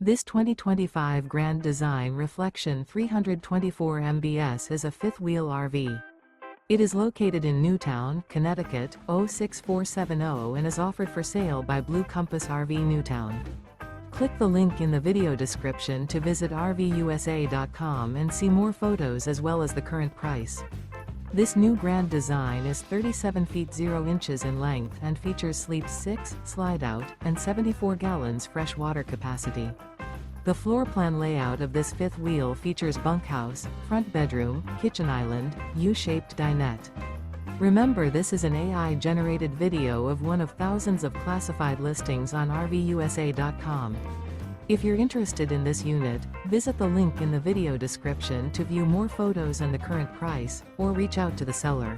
This 2025 Grand Design Reflection 324 MBS is a fifth-wheel RV. It is located in Newtown, Connecticut, 06470 and is offered for sale by Blue Compass RV Newtown. Click the link in the video description to visit RVUSA.com and see more photos as well as the current price. This new Grand Design is 37 feet 0 inches in length and features Sleep 6, Slideout, and 74 gallons fresh water capacity. The floor plan layout of this fifth wheel features bunkhouse, front bedroom, kitchen island, U-shaped dinette. Remember, this is an AI-generated video of one of thousands of classified listings on RVUSA.com. If you're interested in this unit, visit the link in the video description to view more photos and the current price, or reach out to the seller.